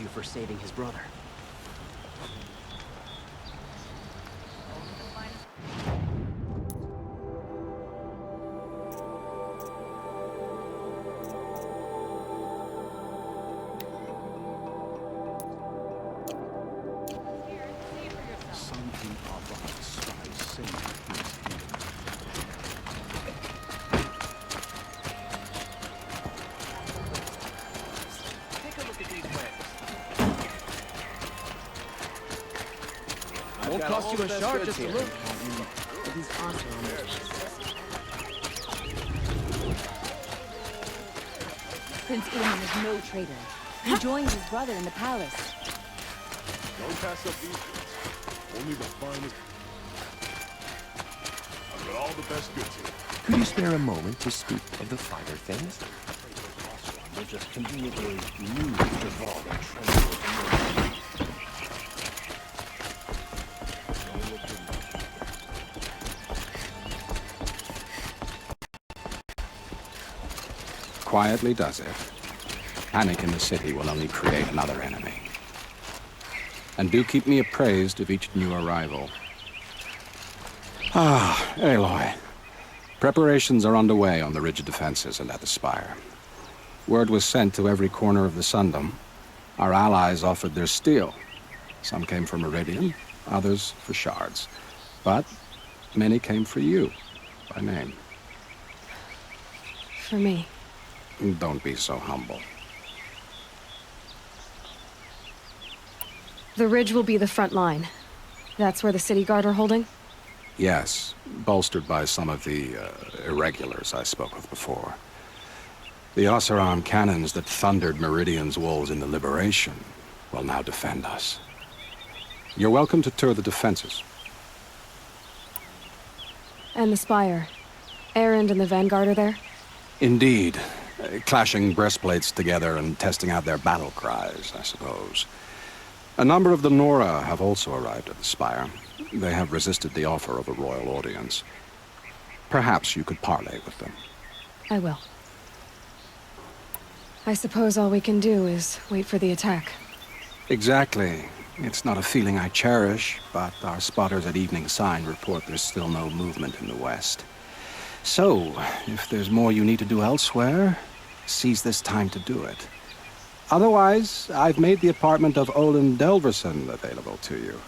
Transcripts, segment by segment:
you for saving his brother. Won't cost you a shard just to look. These awesome. Prince Ilan is no traitor. He joined his brother in the palace. Don't pass up these goods. Only the finest. I've got all the best goods here. Could you spare a moment to speak of the finer things? They're just conveniently used to draw their treasure. Quietly does it. Panic in the city will only create another enemy. And do keep me appraised of each new arrival. Ah, Aloy. Preparations are underway on the rigid defenses and at the spire. Word was sent to every corner of the Sundom. Our allies offered their steel. Some came for Meridian, others for shards. But many came for you, by name. For me. Don't be so humble. The ridge will be the front line. That's where the city guard are holding? Yes, bolstered by some of the irregulars I spoke of before. The Oseram cannons that thundered Meridian's walls in the Liberation will now defend us. You're welcome to tour the defenses. And the spire. Erend and the Vanguard are there? Indeed. Clashing breastplates together and testing out their battle cries, I suppose. A number of the Nora have also arrived at the spire. They have resisted the offer of a royal audience. Perhaps you could parley with them. I will. I suppose all we can do is wait for the attack. Exactly. It's not a feeling I cherish, but our spotters at Evening Sign report there's still no movement in the west. So, if there's more you need to do elsewhere, seize this time to do it. Otherwise, I've made the apartment of Olin Delverson available to you.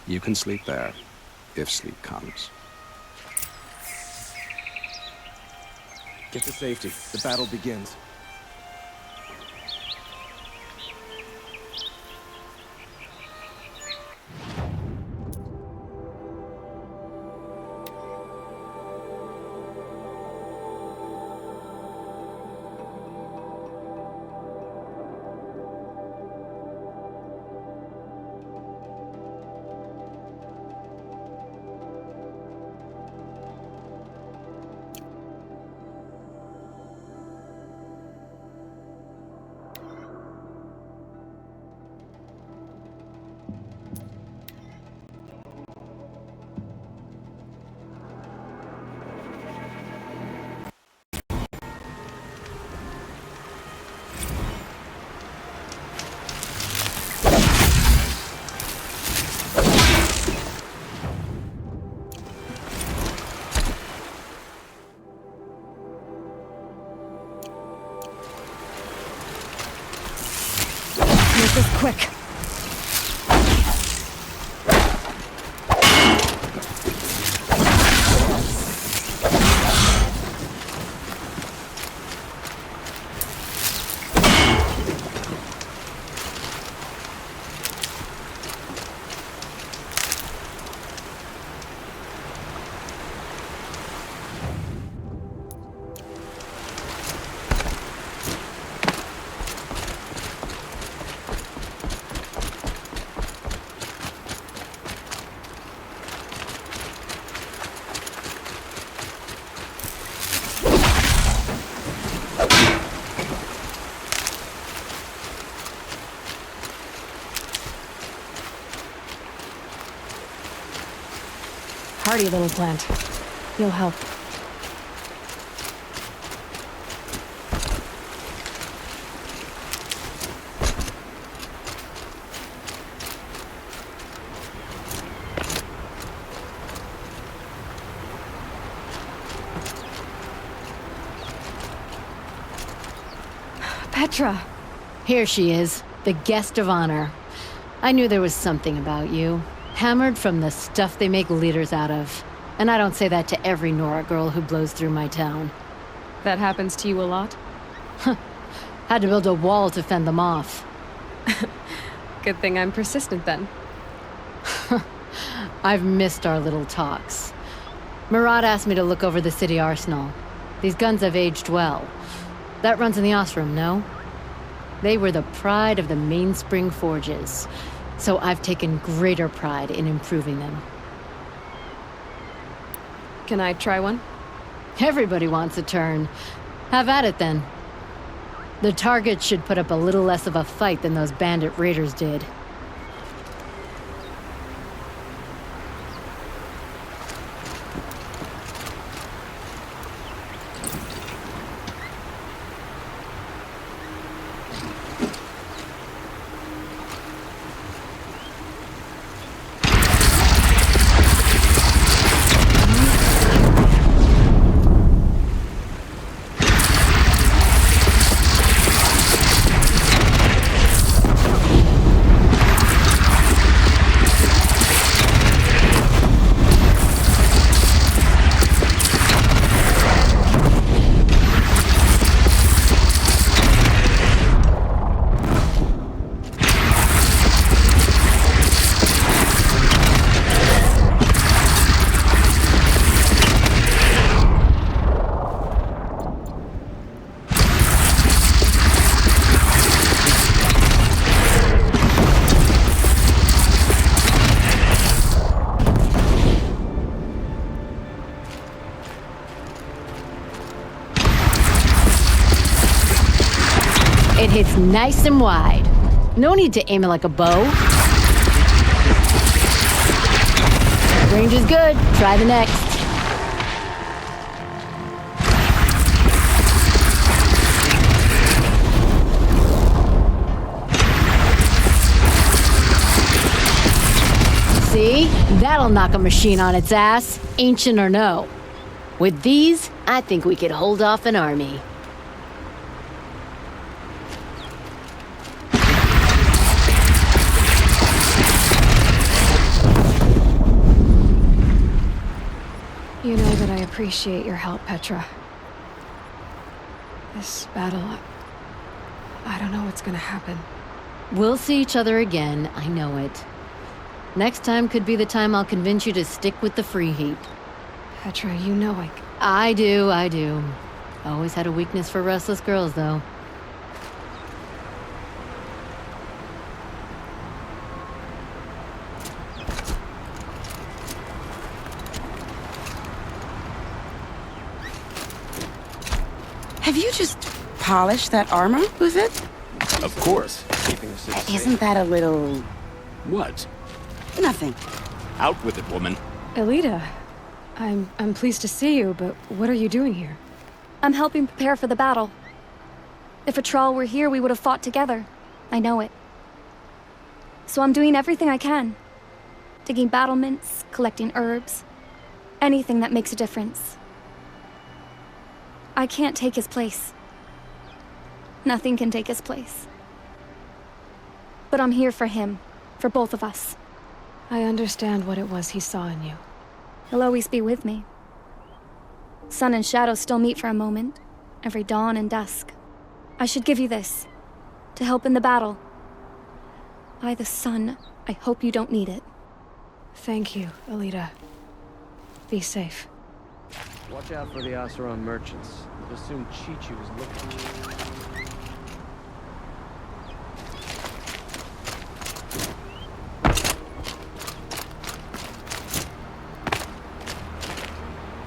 You can sleep there, if sleep comes. Get to safety. The battle begins. Make this quick. Hardy little plant. You'll help. Petra! Here she is, the guest of honor. I knew there was something about you. Hammered from the stuff they make leaders out of. And I don't say that to every Nora girl who blows through my town. That happens to you a lot? Had to build a wall to fend them off. Good thing I'm persistent then. I've missed our little talks. Murad asked me to look over the city arsenal. These guns have aged well. That runs in the Osram, no? They were the pride of the Mainspring Forges, so I've taken greater pride in improving them. Can I try one? Everybody wants a turn. Have at it then. The target should put up a little less of a fight than those bandit raiders did. It hits nice and wide. No need to aim it like a bow. Range is good. Try the next. See? That'll knock a machine on its ass, ancient or no. With these, I think we could hold off an army. You know that I appreciate your help, Petra. This battle, I don't know what's gonna happen. We'll see each other again, I know it. Next time could be the time I'll convince you to stick with the free heap. Petra, you know I do. Always had a weakness for restless girls, though. Have you just polished that armor with it? Of course. Keeping the city safe. Isn't that a little... What? nothing? Out with it, woman. Elita, I'm pleased to see you, but what are you doing here? I'm helping prepare for the battle. If a Thrall were here, we would have fought together. I know it. So I'm doing everything I can. Digging battlements, collecting herbs. Anything that makes a difference. I can't take his place. Nothing can take his place. But I'm here for him. For both of us. I understand what it was he saw in you. He'll always be with me. Sun and shadow still meet for a moment. Every dawn and dusk. I should give you this. To help in the battle. By the sun, I hope you don't need it. Thank you, Elita. Be safe. Watch out for the Oseram merchants. You'll soon Chi-Chu is looking.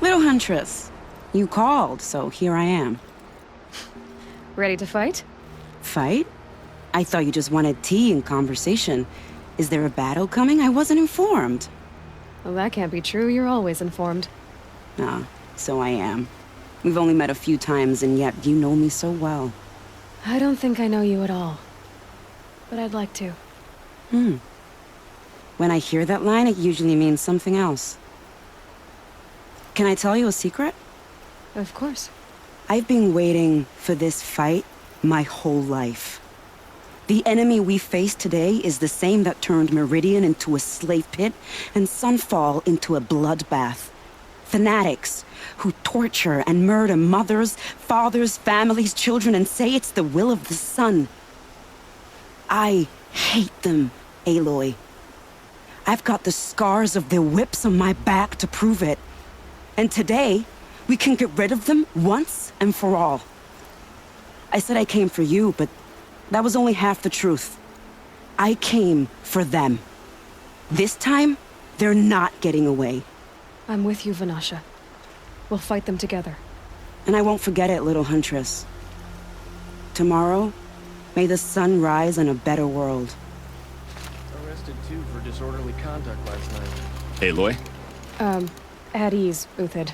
Little Huntress, you called, so here I am. Ready to fight? Fight? I thought you just wanted tea and conversation. Is there a battle coming? I wasn't informed. Well, that can't be true. You're always informed. Ah, so I am. We've only met a few times, and yet you know me so well. I don't think I know you at all. But I'd like to. When I hear that line, it usually means something else. Can I tell you a secret? Of course. I've been waiting for this fight my whole life. The enemy we face today is the same that turned Meridian into a slave pit and Sunfall into a bloodbath. Fanatics who torture and murder mothers, fathers, families, children, and say it's the will of the sun. I hate them, Aloy. I've got the scars of their whips on my back to prove it. And today, we can get rid of them once and for all. I said I came for you, but that was only half the truth. I came for them. This time, they're not getting away. I'm with you, Vanasha. We'll fight them together. And I won't forget it, little huntress. Tomorrow, may the sun rise in a better world. Arrested too for disorderly conduct last night. Aloy? At ease, Uthid.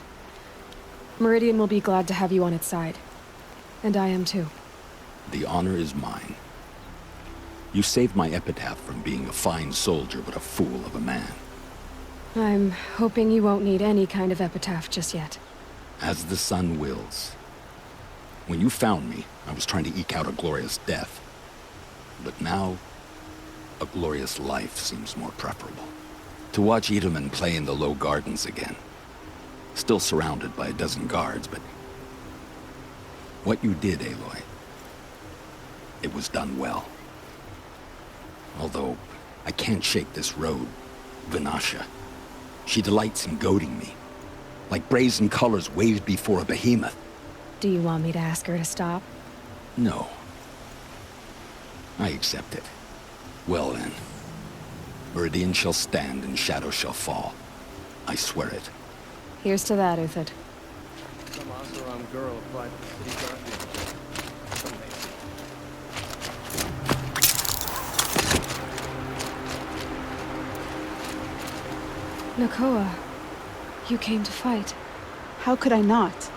Meridian will be glad to have you on its side. And I am too. The honor is mine. You saved my epitaph from being a fine soldier, but a fool of a man. I'm hoping you won't need any kind of epitaph just yet. As the sun wills. When you found me, I was trying to eke out a glorious death. But now, a glorious life seems more preferable. To watch Edelman play in the low gardens again. Still surrounded by a dozen guards, but... what you did, Aloy, it was done well. Although, I can't shake this road, Vanasha. She delights in goading me. Like brazen colors waved before a behemoth. Do you want me to ask her to stop? No. I accept it. Well then. Meridian shall stand and shadow shall fall. I swear it. Here's to that, Uthid. Some Oseram girl applied for the city guardian. Nakoa, you came to fight. How could I not?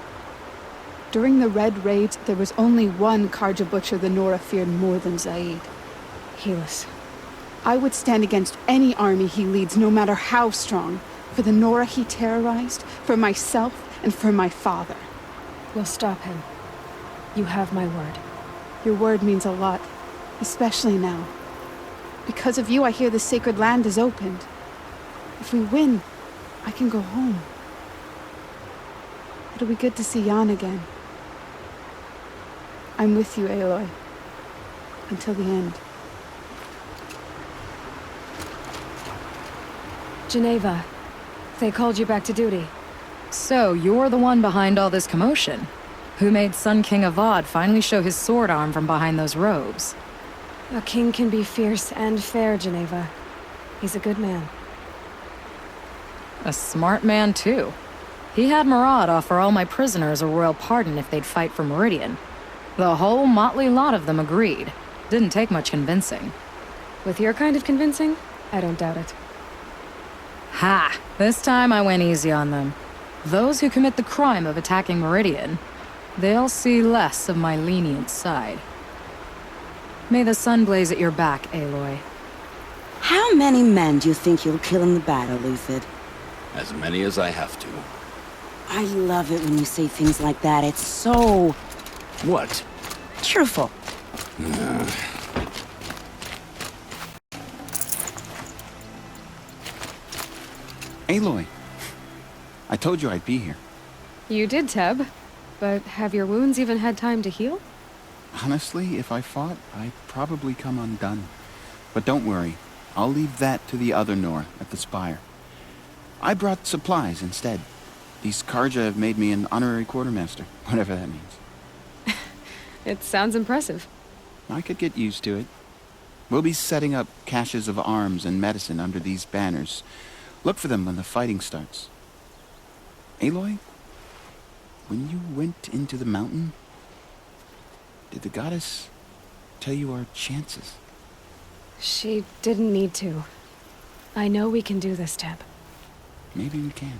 During the Red Raids, there was only one Karja butcher the Nora feared more than Zaid. Helis. I would stand against any army he leads, no matter how strong, for the Nora he terrorized, for myself, and for my father. We'll stop him. You have my word. Your word means a lot, especially now. Because of you, I hear the sacred land is opened. If we win, I can go home. It'll be good to see Jan again. I'm with you, Aloy. Until the end. Geneva, they called you back to duty. So, you're the one behind all this commotion? Who made Sun King Avad finally show his sword arm from behind those robes? A king can be fierce and fair, Geneva. He's a good man. A smart man, too. He had Murad offer all my prisoners a royal pardon if they'd fight for Meridian. The whole motley lot of them agreed. Didn't take much convincing. With your kind of convincing, I don't doubt it. Ha! This time I went easy on them. Those who commit the crime of attacking Meridian, they'll see less of my lenient side. May the sun blaze at your back, Aloy. How many men do you think you'll kill in the battle, Uthid? As many as I have to. I love it when you say things like that. It's so... What? truthful. Aloy, I told you I'd be here. You did, Teb. But have your wounds even had time to heal? Honestly, if I fought, I'd probably come undone. But don't worry, I'll leave that to the other Nora at the Spire. I brought supplies instead. These Karja have made me an honorary quartermaster, whatever that means. It sounds impressive. I could get used to it. We'll be setting up caches of arms and medicine under these banners. Look for them when the fighting starts. Aloy, when you went into the mountain, did the goddess tell you our chances? She didn't need to. I know we can do this, Teb. Maybe we can.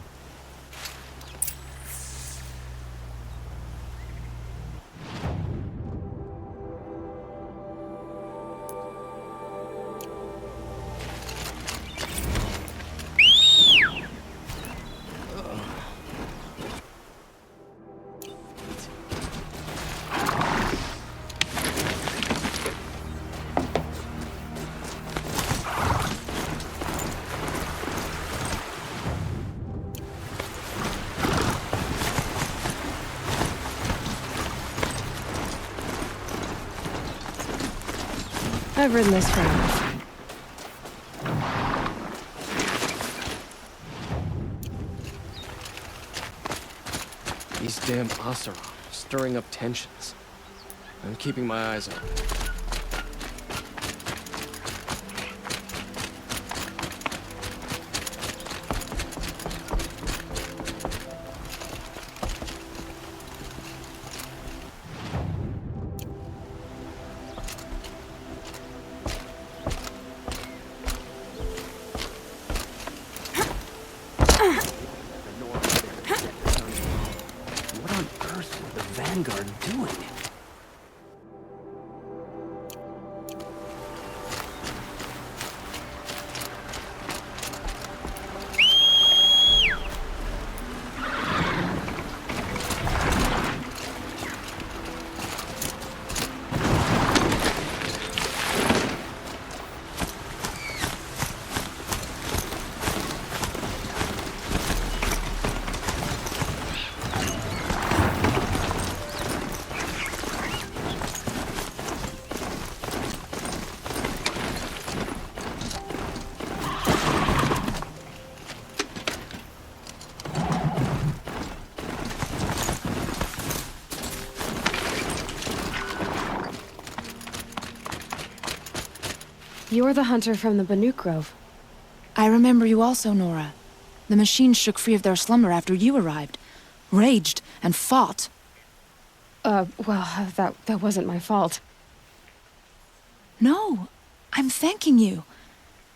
I've ridden this for enough. These damn Oseram, stirring up tensions. I'm keeping my eyes open. What on earth were the Vanguard doing? You're the hunter from the Banuk Grove. I remember you also, Nora. The machines shook free of their slumber after you arrived. Raged and fought. Well, that wasn't my fault. No, I'm thanking you.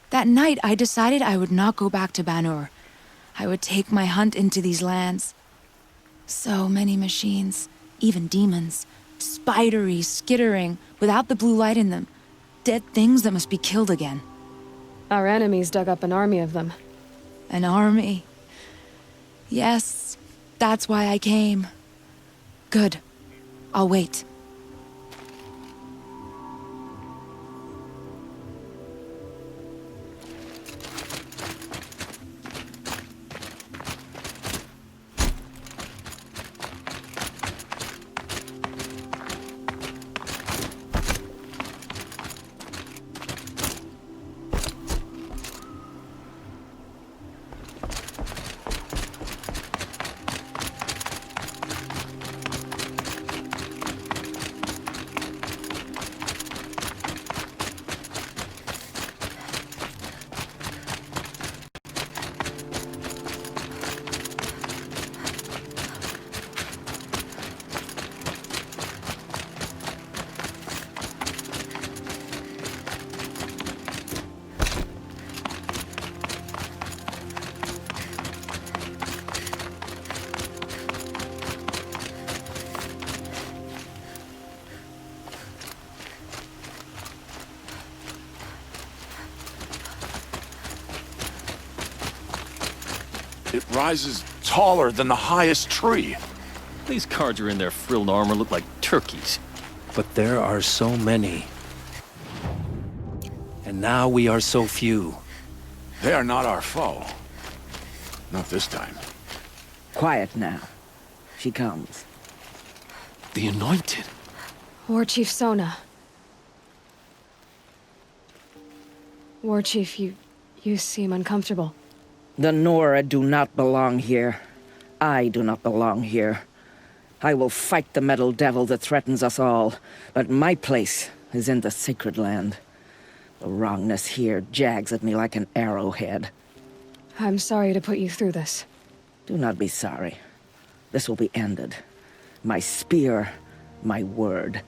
That night I decided I would not go back to Banur. I would take my hunt into these lands. So many machines, even demons. Spidery, skittering, without the blue light in them. Dead things that must be killed again. Our enemies dug up an army of them. An army. Yes, that's why I came. Good. I'll wait. It rises taller than the highest tree. These guards are in their frilled armor look like turkeys. But there are so many. And now we are so few. They are not our foe. Not this time. Quiet now. She comes. The Anointed. War Chief Sona. War Chief, you seem uncomfortable. The Nora do not belong here. I do not belong here. I will fight the metal devil that threatens us all, but my place is in the sacred land. The wrongness here jags at me like an arrowhead. I'm sorry to put you through this. Do not be sorry. This will be ended. My spear, my word.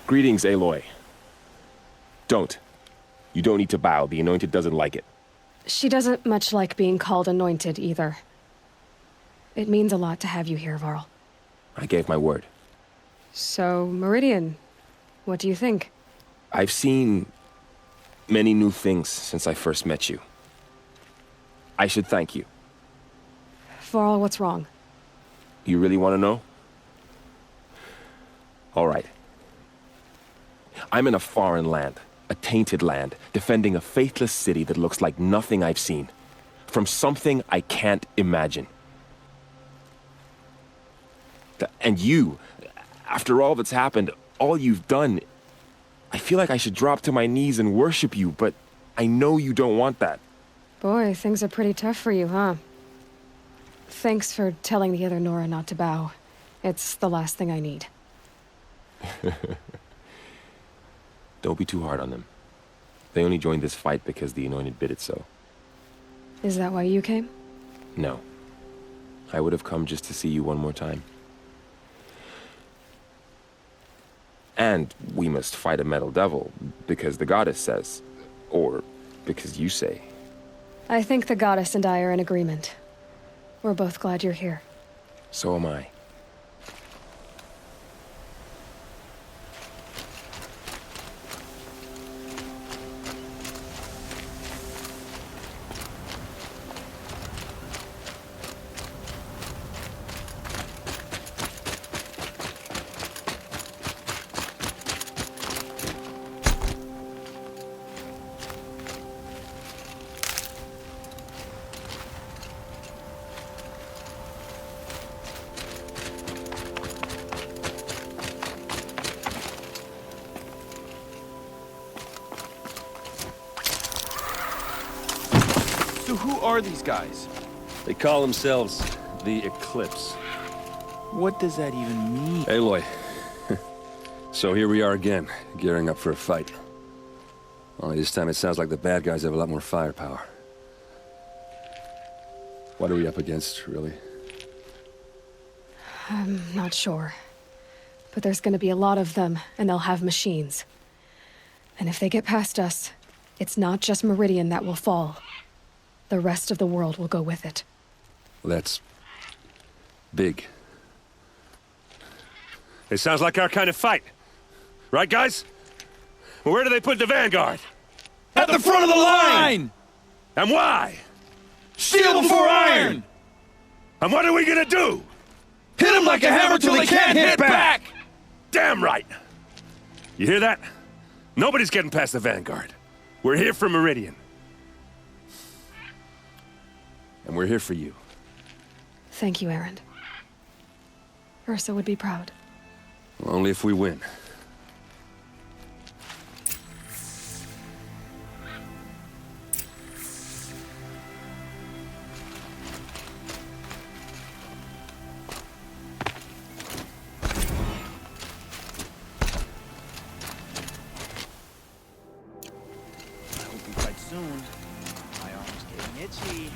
Greetings, Aloy. Don't. You don't need to bow. The Anointed doesn't like it. She doesn't much like being called anointed either. It means a lot to have you here, Varl. I gave my word. So, Meridian, what do you think? I've seen many new things since I first met you. I should thank you. Varl, what's wrong? You really want to know? All right. I'm in a foreign land, a tainted land, defending a faithless city that looks like nothing I've seen. From something I can't imagine. And you, after all that's happened, all you've done, I feel like I should drop to my knees and worship you, but I know you don't want that. Boy, things are pretty tough for you, huh? Thanks for telling the other Nora not to bow. It's the last thing I need. Don't be too hard on them. They only joined this fight because the Anointed bid it so. Is that why you came? No. I would have come just to see you one more time. And we must fight a metal devil, because the goddess says. Or because you say. I think the goddess and I are in agreement. We're both glad you're here. So am I. So who are these guys? They call themselves the Eclipse. What does that even mean? Aloy. So here we are again, gearing up for a fight. Only this time it sounds like the bad guys have a lot more firepower. What are we up against, really? I'm not sure. But there's gonna be a lot of them, and they'll have machines. And if they get past us, it's not just Meridian that will fall. The rest of the world will go with it. Well, that's big. It sounds like our kind of fight. Right, guys? Where do they put the Vanguard? At the front of the line! And why? Steel before iron! And what are we gonna do? Hit them like a hammer till they can't hit back! Damn right! You hear that? Nobody's getting past the Vanguard. We're here for Meridian. And we're here for you. Thank you, Erend. Ursa would be proud. Well, only if we win. I hope we fight soon. My arm's getting itchy.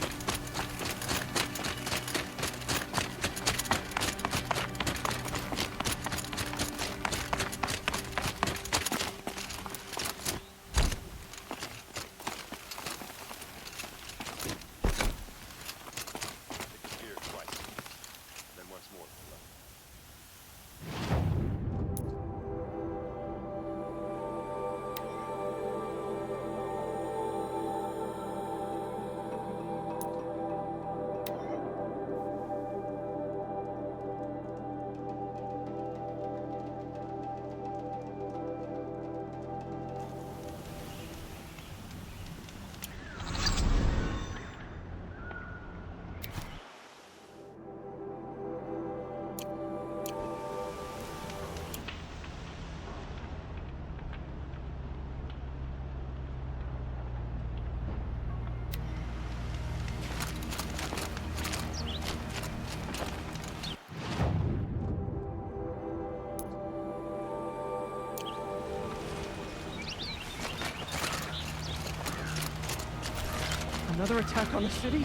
Another attack on the city?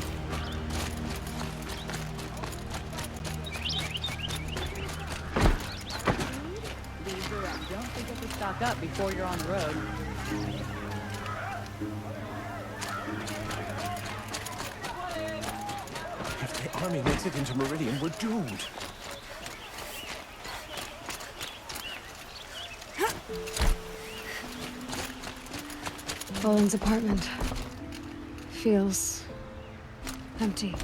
Don't forget to stock up before you're on the road. army makes it into Meridian, we're doomed. Roland's apartment feels empty.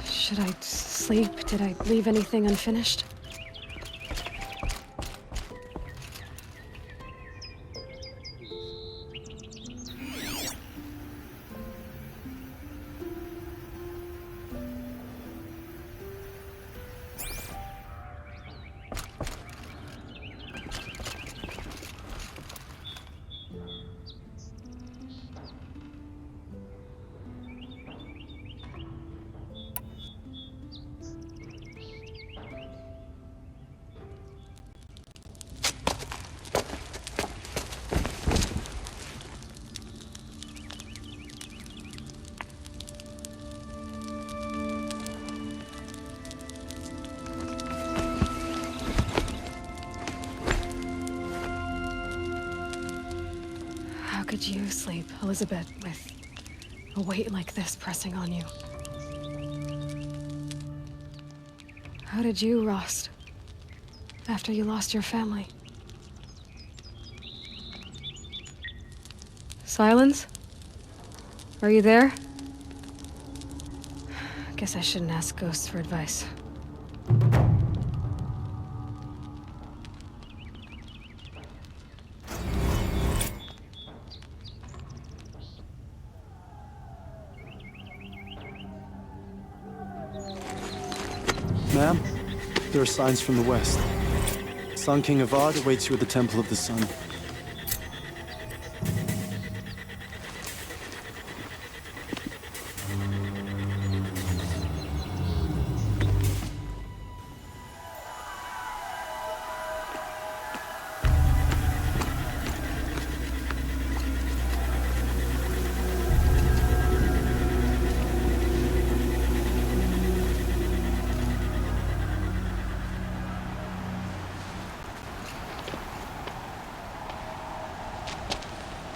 Should I sleep? Did I leave anything unfinished? How could you sleep, Elizabeth, with a weight like this pressing on you? How did you rust after you lost your family? Silence? Are you there? Guess I shouldn't ask ghosts for advice. Ma'am, there are signs from the west. Sun King Avad awaits you at the Temple of the Sun.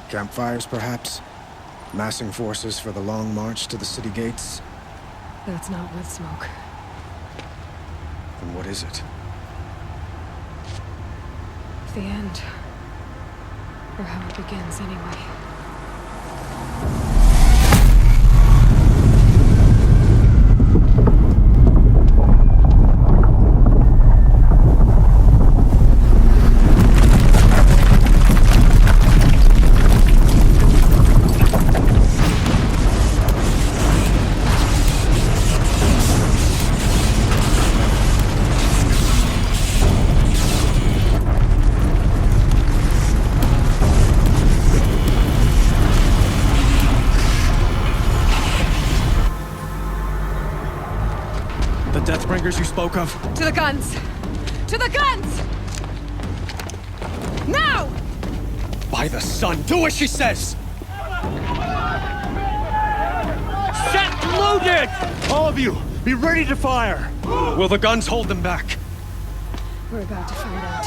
Campfires, perhaps? Massing forces for the long march to the city gates? That's not with smoke. Then what is it? The end. Or how it begins, anyway. Deathbringers you spoke of? To the guns! To the guns! Now! By the sun, do as she says! Set loaded! All of you, be ready to fire! Will the guns hold them back? We're about to find out.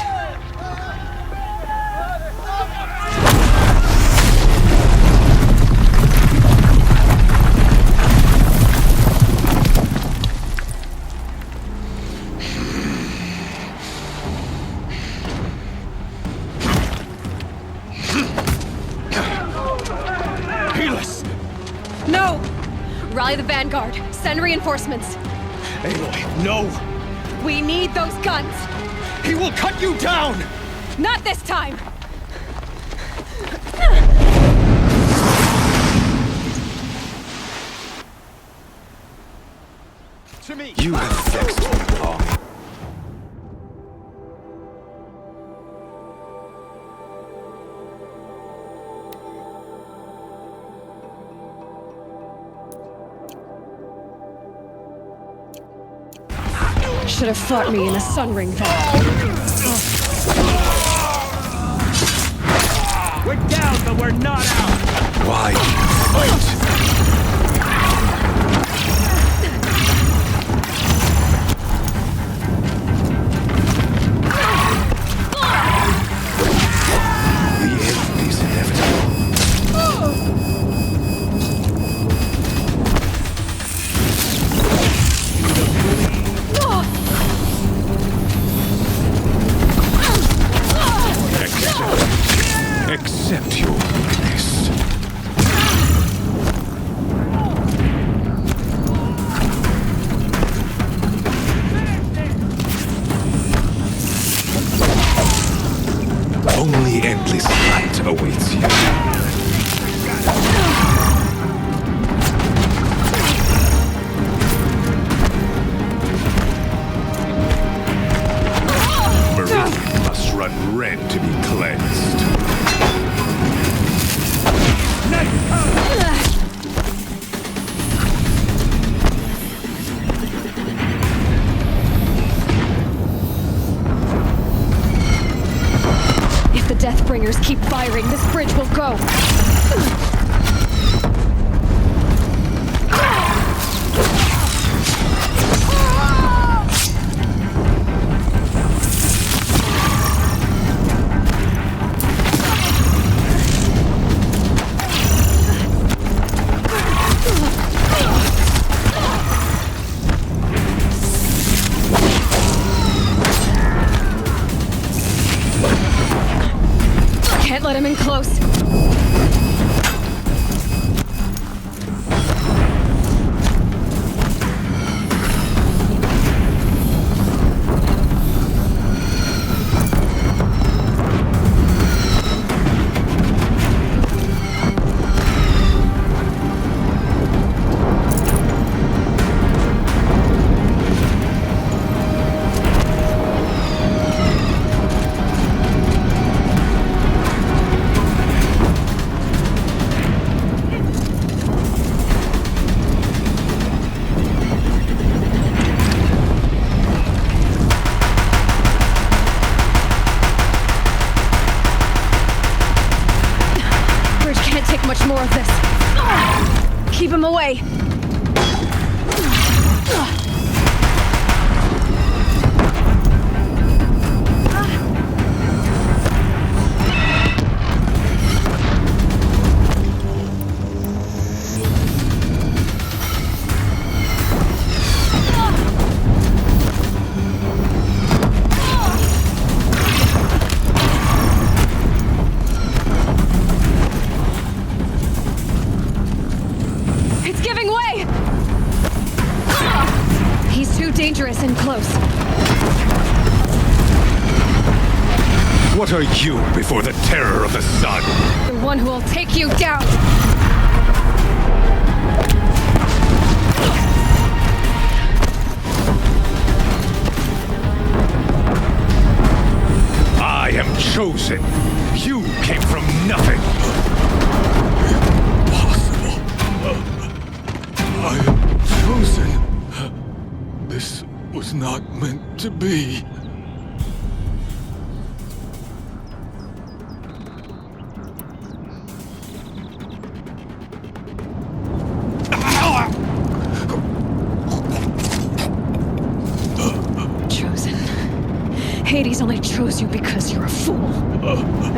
No! Rally the vanguard. Send reinforcements. Aloy, no! We need those guns! He will cut you down! Not this time! To me! You have vexed me long. Should have fought me in a sun ring then. We're down, but we're not out! Why fight? The end is inevitable. accept your weakness. Only endless light awaits you. Meridian must run red to be cleansed. If the Deathbringers keep firing, this bridge will go. Can't let him in close. Much more of this. Keep him away. Dangerous and close. What are you before the terror of the sun? The one who will take you down! I am chosen. You came from nothing. Impossible. I am chosen. This was not meant to be. Chosen. Hades only chose you because you're a fool.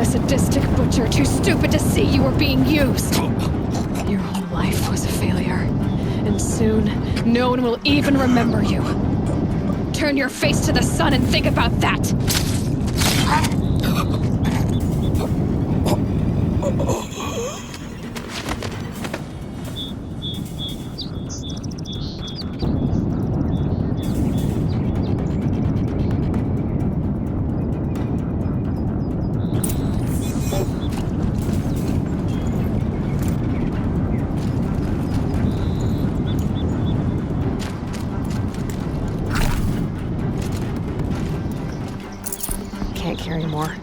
A sadistic butcher too stupid to see you were being used. Your whole life was a failure. And soon, no one will even remember you. Turn your face to the sun and think about that! Can't carry more.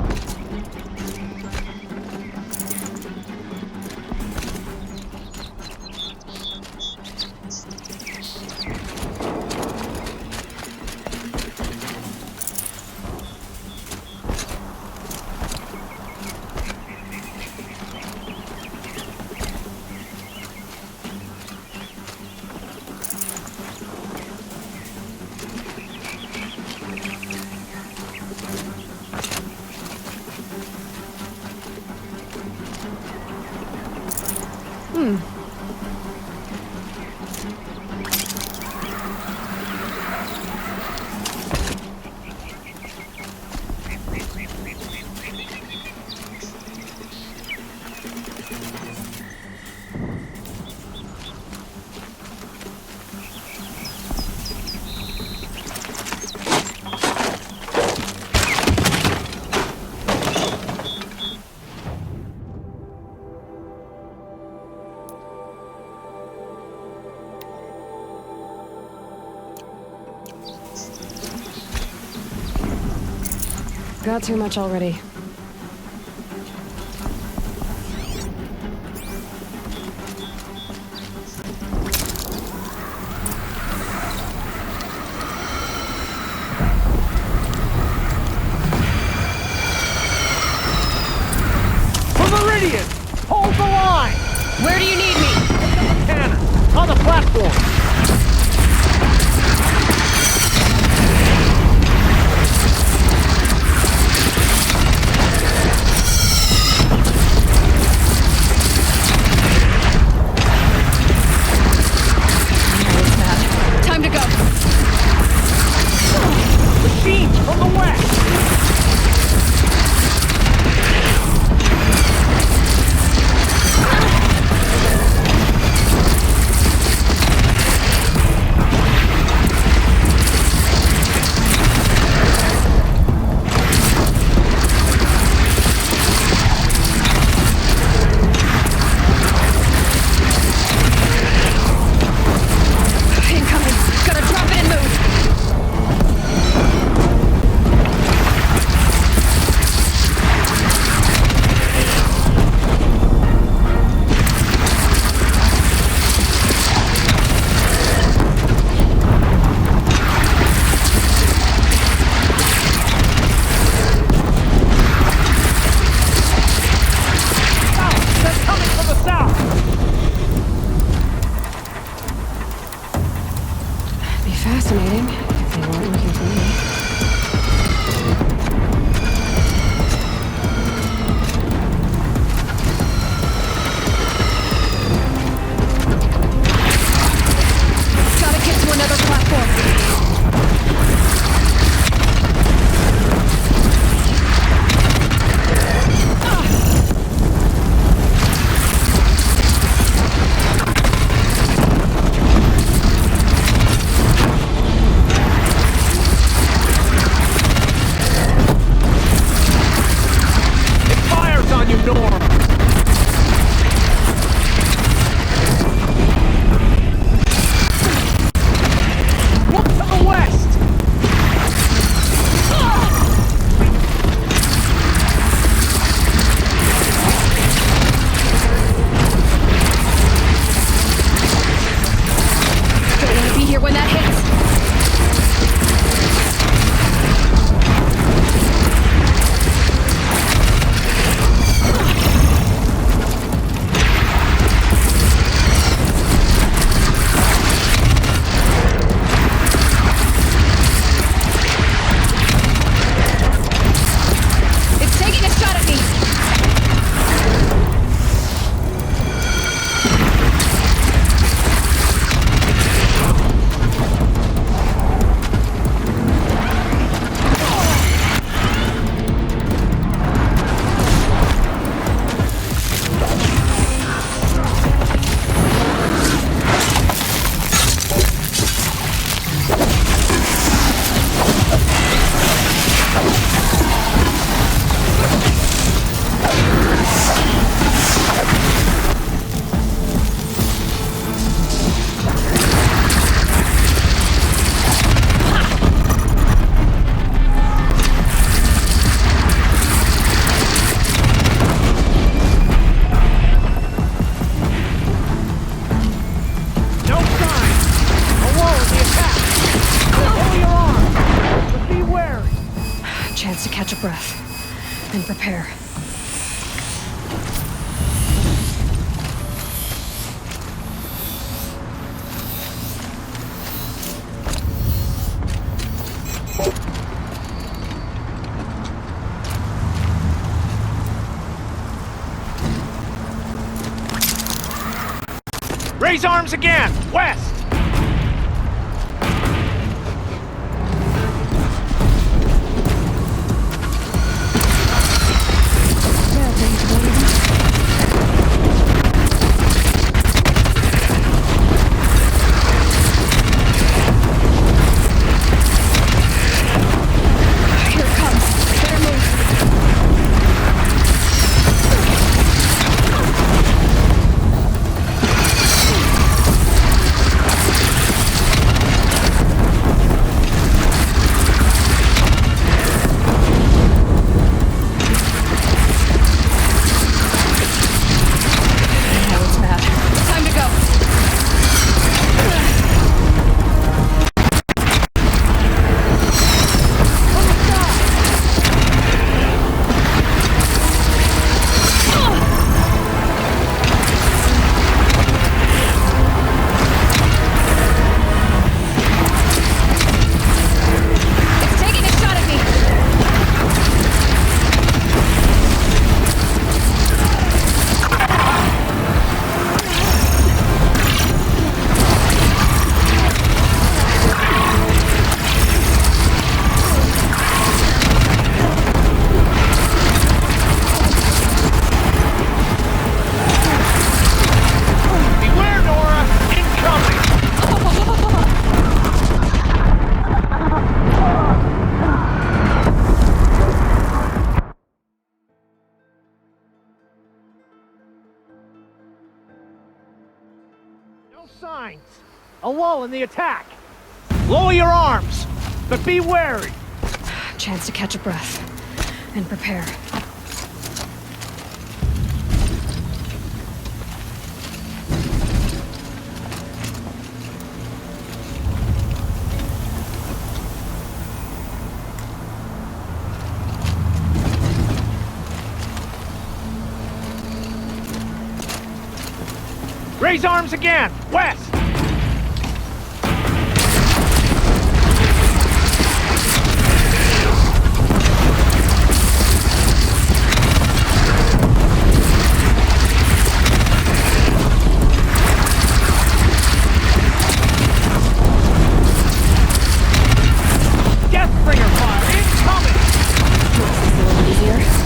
Got too much already. Meridian! Hold the line! Where do you need me? Cannon! On the platform! Time to go. Machines from the west! Incoming. Gotta drop it and move. They're coming from the south! Be fascinating if they weren't looking for me. Gotta get to another platform. It fires on you, Norm! Look to the west! Don't wanna be here when that hits. It's taking a shot at me. No sign! Alone, the attack! Hold your arm! But be wary! Chance to catch a breath and prepare. Raise arms again! West! No signs. A lull in the attack. Lower your arms, but be wary. Chance to catch a breath and prepare. Raise arms again! West! Deathbringer fire incoming! Makes this a little easier.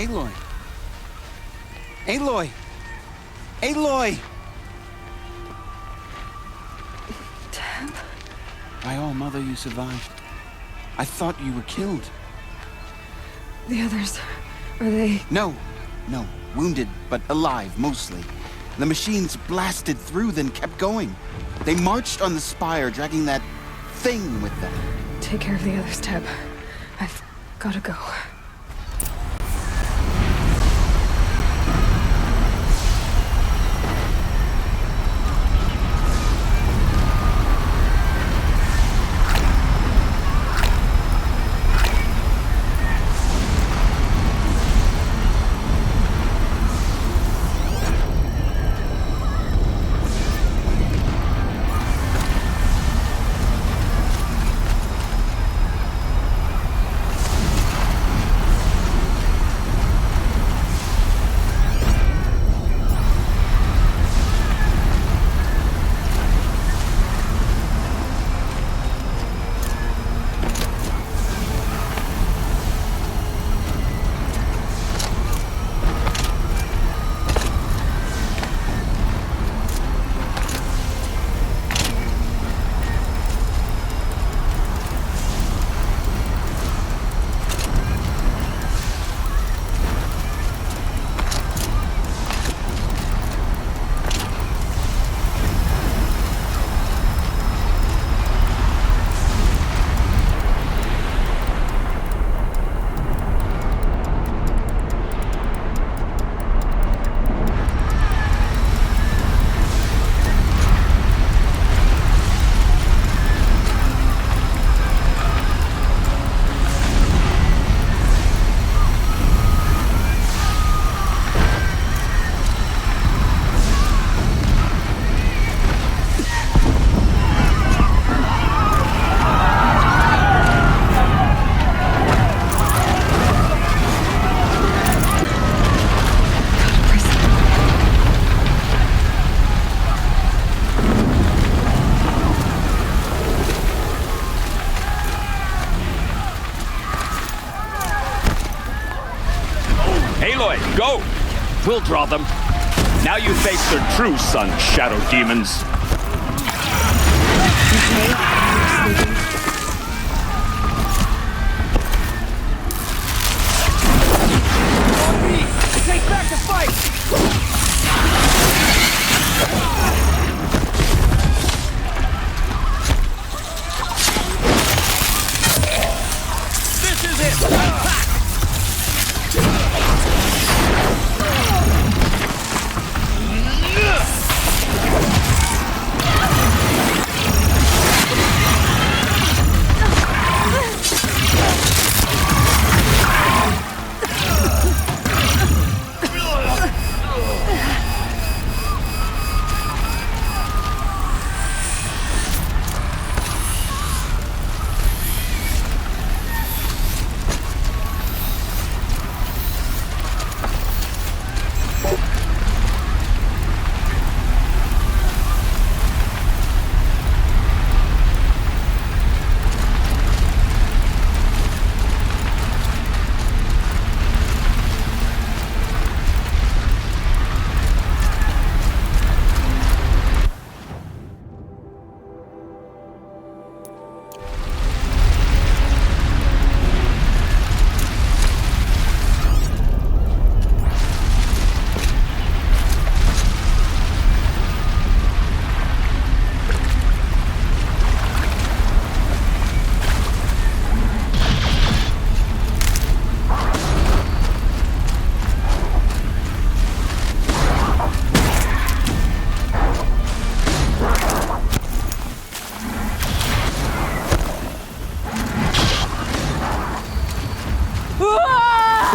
Aloy! Aloy! Aloy! Dad? By all, Mother, you survived. I thought you were killed. The others, are they... No. Wounded, but alive, mostly. The machines blasted through, then kept going. They marched on the spire, dragging that thing with them. Take care of the others, Teb. I've gotta go. Aloy, go! We'll draw them. Now you face their true son, shadow demons. Take back the fight! This is it!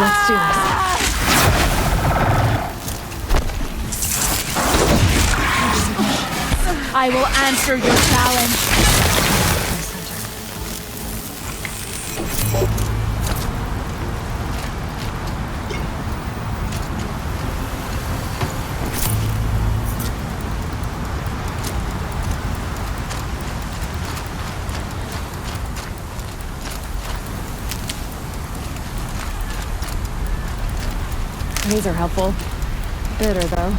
Let's do this. I will answer your challenge. These are helpful. Bitter, though.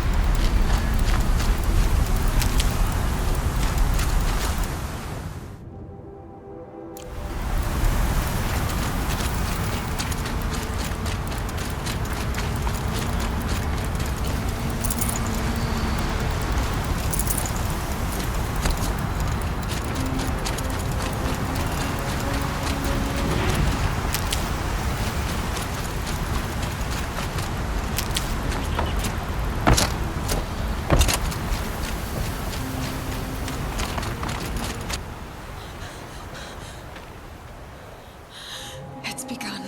It's begun.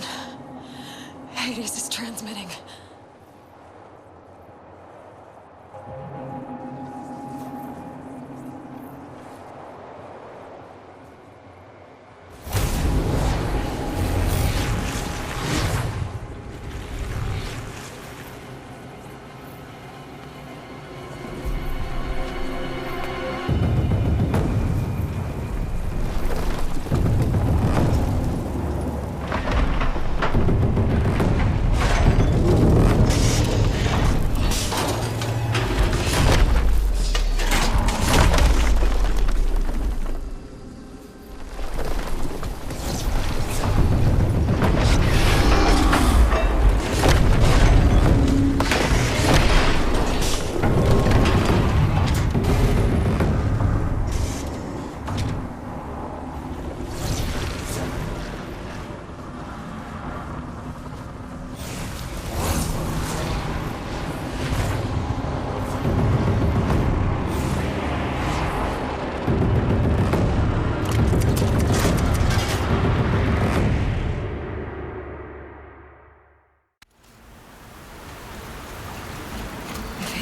Hades is transmitting.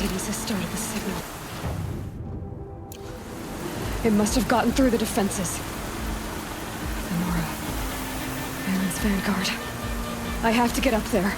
Hades has started the signal. It must have gotten through the defenses. Amora. Aaron's vanguard. I have to get up there.